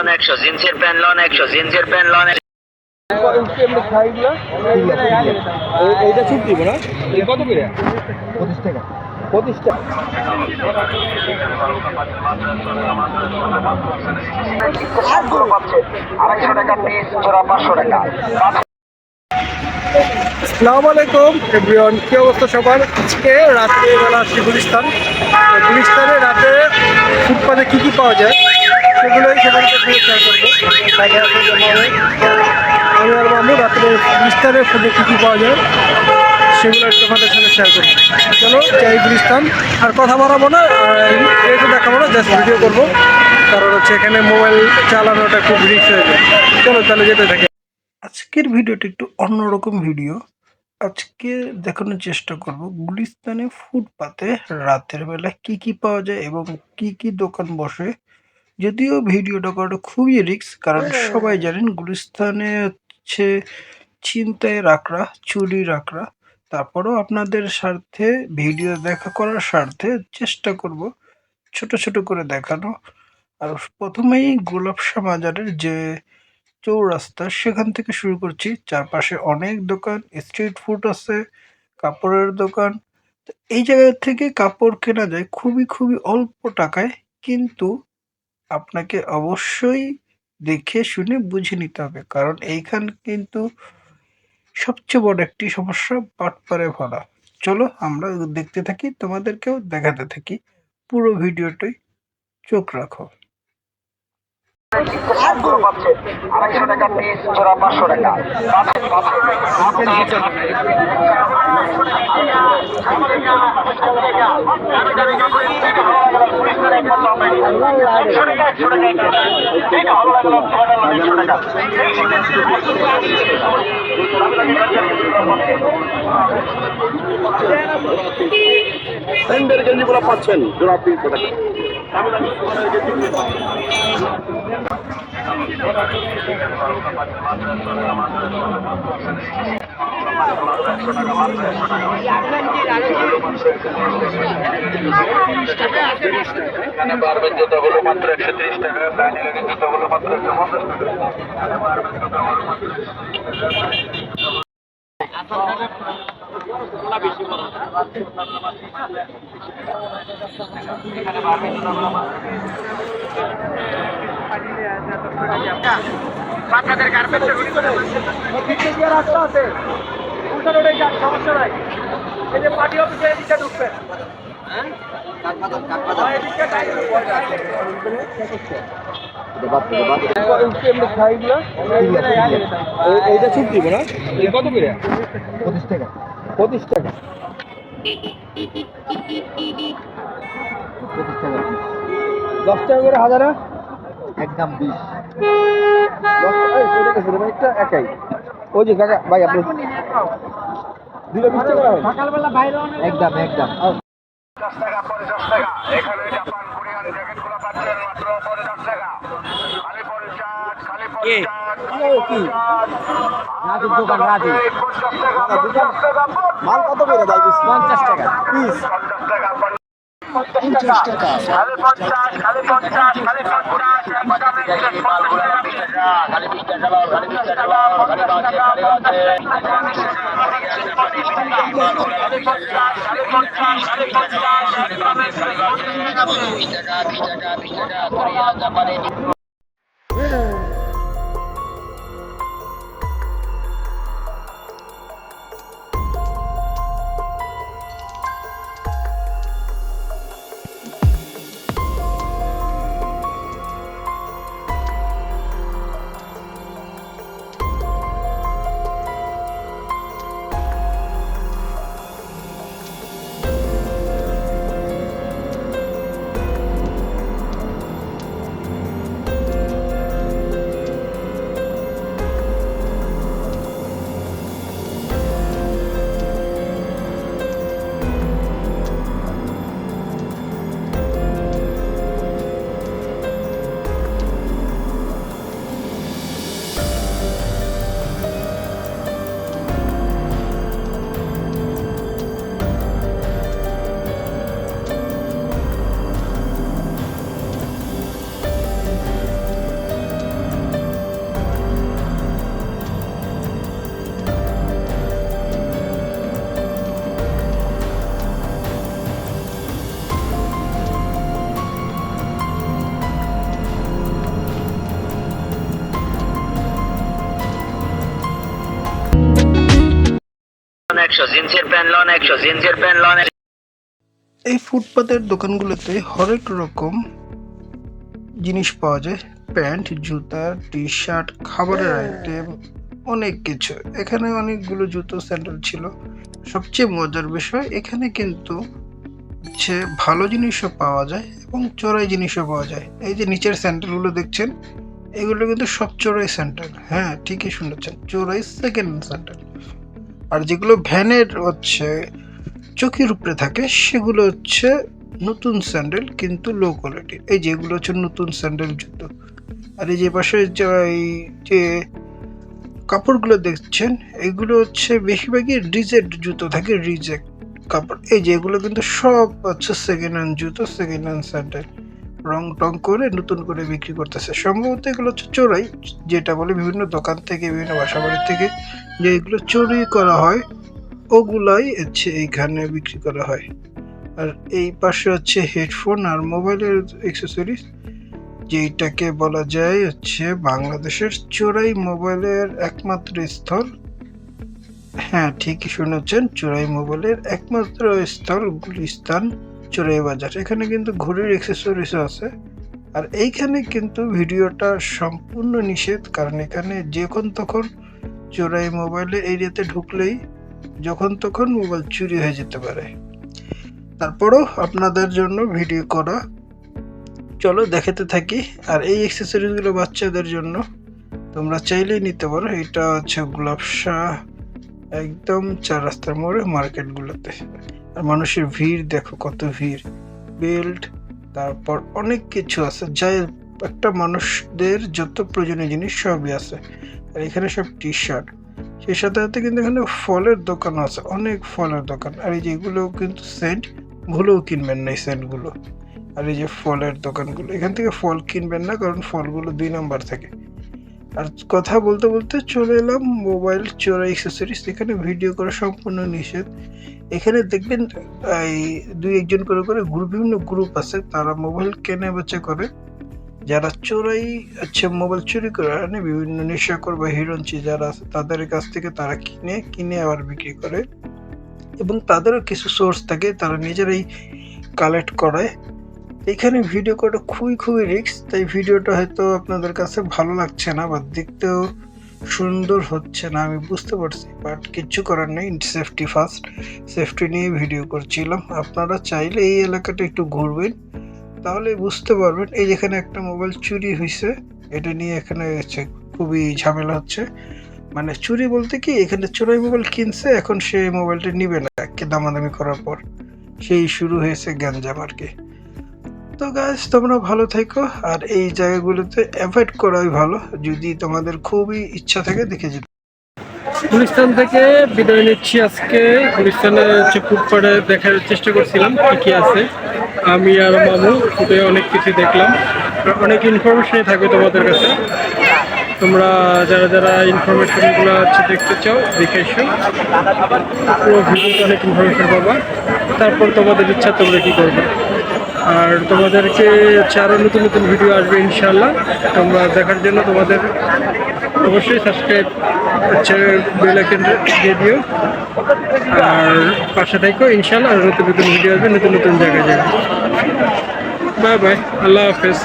100 জিন্সের pant loan 100 জিন্সের pant loan এইটা ছুট দিব না, কত করে? 25 টাকা। 25 টাকা। আসসালামু আলাইকুম এভরিওয়ান, কি অবস্থা সবার? আজকে রাত্রিবেলা আসছি গুলিস্তান। গুলিস্তানে রাতে ফুটপাতে কী কী পাওয়া যায় সেগুলোই সেখানকে শেয়ার করবো। সাথে আছে আমি আর মামু রাত্রে গুলিস্তানে ফুটে কী কী পাওয়া যায় সেগুলো তোমাদের সাথে শেয়ার করবো। চলো যাই গুলিস্তান, আর কথা বাড়াবো না, একটু দেখাবো না, জাস্ট ভিডিও করবো, কারণ হচ্ছে এখানে মোবাইল চালানোটা খুব রিস্ক হয়ে যায়। চলো তাহলে যেতে থাকে। আজকের ভিডিওটা একটু অন্যরকম ভিডিও। আজকে দেখানোর চেষ্টা করব গুলিস্তানে ফুটপাতে রাতের বেলা কি কি পাওয়া যায় এবং কি কি দোকান বসে। যদিও ভিডিওটা করাটা খুবই রিস্ক, কারণ সবাই জানেন গুলিস্তানে হচ্ছে ছিনতাইয়ের আঁকড়া, চুরির আঁকড়া। তারপরেও আপনাদের স্বার্থে ভিডিও দেখা করার স্বার্থে চেষ্টা করব ছোট ছোট করে দেখানো। আর প্রথমেই গোলাপশাহ বাজারের যে চৌরাস্তা সেখান থেকে শুরু করছি। চারপাশে অনেক দোকান, স্ট্রিট ফুড আছে, কাপড়ের দোকান। তো এই জায়গা থেকে কাপড় কেনা যায় খুবই খুবই অল্প টাকায়, কিন্তু আপনাকে অবশ্যই দেখে শুনে বুঝে নিতে হবে, কারণ এইখান কিন্তু সবচেয়ে বড় একটি সমস্যা বাটপারে ভরা। চলো আমরা দেখতে থাকি, তোমাদেরকেও দেখাতে থাকি, পুরো ভিডিওটাই চোখ রাখো। 250 টাকা পিস, জোড়া 500 টাকা। সেন্ডের গেঞ্জিগুলো পাচ্ছেন জোড়া 300 টাকা। বারবের জুতো হলো মাত্র 130 টাকা, ব্যান্ডেলের জুতো হলো মাত্র 150 টাকা। বাচ্চাদের গার্মেন্টসের রাস্তা আছে, সমস্যা নাই। এই যে পার্টি অফিসে এদিকে ঢুকবেন, এইটা ছুট দিব না, কত করে? 25 টাকা। 25 টাকা। 25 টাকা। 10 টাকা করে হাজারা, একদম 20। 10 টাকা একাই। ওই যে কাকা ভাই, আপনি দিলে 20 টাকা সকালবেলা বাইরে একদম একদম 50 টাকা 50 টাকা। এখানে জাপান কোরিয়ান জ্যাকেটগুলো পাচ্ছেন মাত্র 50 টাকা। খালি 50, খালি 50, কি রাজুর দোকান, রাজু 50 টাকা 50 টাকা। মাল কত করে ভাই? 50 টাকা পিস। 50 টাকা 50 টাকা। খালি 50, খালি 50, খালি 50, মালগুলো 20 টাকা। খালি 20 টাকা লাও, খালি 20 টাকা লাও, খালি 20, খালি 20 টাকা। 100 জিন্সের প্যান্ট লন 100 জিন্সের প্যান্ট লন। এই ফুটপাতের দোকানগুলোতে হরেক রকম জিনিস পাওয়া যায়, প্যান্ট, জুতা, টি শার্ট, খাবারের আইটেম, অনেক কিছু। এখানে অনেকগুলো জুতো, স্যান্ডেল ছিল। সবচেয়ে মজার বিষয় এখানে কিন্তু হচ্ছে ভালো জিনিসও পাওয়া যায় এবং চোরাই জিনিসও পাওয়া যায়। এই যে নিচের স্যান্ডেলগুলো দেখছেন, এগুলো কিন্তু সব চোরাই স্যান্ডেল। হ্যাঁ, ঠিকই শুনেছেন, চোরাই সেকেন্ড হ্যান্ড স্যান্ডেল। আর যেগুলো ভ্যানের হচ্ছে চোখের উপরে থাকে সেগুলো হচ্ছে নতুন স্যান্ডেল কিন্তু লো কোয়ালিটির। এই যেগুলো হচ্ছে নতুন স্যান্ডেল জুতো। আর এই যে পাশে এই যে কাপড়গুলো দেখছেন, এগুলো হচ্ছে বেশিরভাগই রিজেক্ট জুতো থাকে, রিজেক্ট কাপড়। এই যে এগুলো কিন্তু সব হচ্ছে সেকেন্ড হ্যান্ড জুতো, সেকেন্ড হ্যান্ড স্যান্ডেল রং টং করে নতুন করে বিক্রি করতেছে। সম্ভবত এগুলো হচ্ছে চোরাই, যেটা বলে বিভিন্ন দোকান থেকে, বিভিন্ন বাসাবাড়ি থেকে যে এগুলো চুরি করা হয়, ওগুলাই হচ্ছে এইখানে বিক্রি করা হয়। আর এই পাশে হচ্ছে হেডফোন আর মোবাইলের অ্যাক্সেসরিজ, যেটাকে বলা যায় হচ্ছে বাংলাদেশের চোরাই মোবাইলের একমাত্র স্থল। হ্যাঁ, ঠিকই শুনেছেন, চোরাই মোবাইলের একমাত্র স্থল গুলিস্তান চোরাই বাজার। এখানে কিন্তু ঘড়ির অ্যাক্সেসরিজও আছে। আর এইখানে কিন্তু ভিডিওটা সম্পূর্ণ নিষেধ, কারণ এখানে যখন তখন চোরাই মোবাইলে এরিয়াতে ঢুকলেই যখন তখন মোবাইল চুরি হয়ে যেতে পারে। তারপরও আপনাদের জন্য ভিডিও করা, চলো দেখাতে থাকি। আর এই অ্যাক্সেসরিজগুলো বাচ্চাদের জন্য, তোমরা চাইলেই নিতে পারো। এটা হচ্ছে গোলাপশা, একদম চার রাস্তার মোড়ে মার্কেটগুলোতে। আর মানুষের ভিড় দেখো, কত ভিড়। বেল্ট, তারপর অনেক কিছু আছে, যাই একটা মানুষদের যত প্রয়োজনীয় জিনিস সবই আছে। আর এখানে সব টি শার্ট, সেই সাথে সাথে কিন্তু এখানে ফলের দোকান আছে, অনেক ফলের দোকান। আর এই যেগুলো কিন্তু সেন্ট, ভুলেও কিনবেন না এই সেন্টগুলো। আর এই যে ফলের দোকানগুলো, এখান থেকে ফল কিনবেন না, কারণ ফলগুলো 2 নাম্বার থাকে। আর কথা বলতে বলতে চলে এলাম মোবাইল চোরা অ্যাক্সেসরিজ। এখানে ভিডিও করা সম্পূর্ণ নিষেধ। এখানে দেখবেন এই 2-1 জন করে বিভিন্ন গ্রুপ আছে, তারা মোবাইল কেনে বেচা করে। যারা চোরাই হচ্ছে মোবাইল চুরি করে আনে, বিভিন্ন নেশাখোর বা হিরোইনচি যারা আছে তাদের কাছ থেকে তারা কিনে আবার বিক্রি করে। এবং তাদেরও কিছু সোর্স থাকে, তারা নিজেরাই কালেক্ট করায়। এখানে ভিডিও করাটা খুবই রিস্ক, তাই ভিডিওটা হয়তো আপনাদের কাছে ভালো লাগছে না বা দেখতেও সুন্দর হচ্ছে না, আমি বুঝতে পারছি। বাট কিচ্ছু করার নেই, সেফটি ফার্স্ট, সেফটি নিয়ে ভিডিও করছিলাম। আপনারা চাইলে এই এলাকাটা একটু ঘুরবেন, তাহলে বুঝতে পারবেন। এই যেখানে একটা মোবাইল চুরি হয়েছে, এটা নিয়ে এখানে খুবই ঝামেলা হচ্ছে। মানে চুরি বলতে কি, এখানে চোরাই মোবাইল কিনছে, এখন সে মোবাইলটা নিবে না, দামাদামি করার পর সেই শুরু হয়েছে গ্যাঞ্জাম আর কি। তো গাইস, তোমরা ভালো থেকো, আর এই জায়গাগুলোতে অ্যাভয়েড করাই ভালো যদি তোমাদের খুবই ইচ্ছা থাকে দেখে যেতে। গুলিস্তান থেকে বিদায় নিচ্ছি আজকে। গুলিস্তানের হচ্ছে ফুটপাতে দেখার চেষ্টা করছিলাম কি কি আছে। আমি আর মামু ফুটে অনেক কিছু দেখলাম, অনেক ইনফরমেশনই থাকবে তোমাদের কাছে। তোমরা যারা যারা ইনফরমেশনগুলো হচ্ছে দেখতে চাও দেখে এসো, পুরো ভিডিওতে অনেক ইনফরমেশন পাবা। তারপর তোমাদের ইচ্ছা তোমরা কী করবে। আর তোমাদেরকে আরও নতুন ভিডিও আসবে ইনশাল্লাহ। তোমরা দেখার জন্য তোমাদের অবশ্যই সাবস্ক্রাইব হচ্ছে বেল আইকনটা দিয়ে দিও, আর পাশে থাকো ইনশাল্লাহ। আর নতুন ভিডিও আসবে, নতুন জায়গায় যাবে। বাই বাই, আল্লাহ হাফেজ।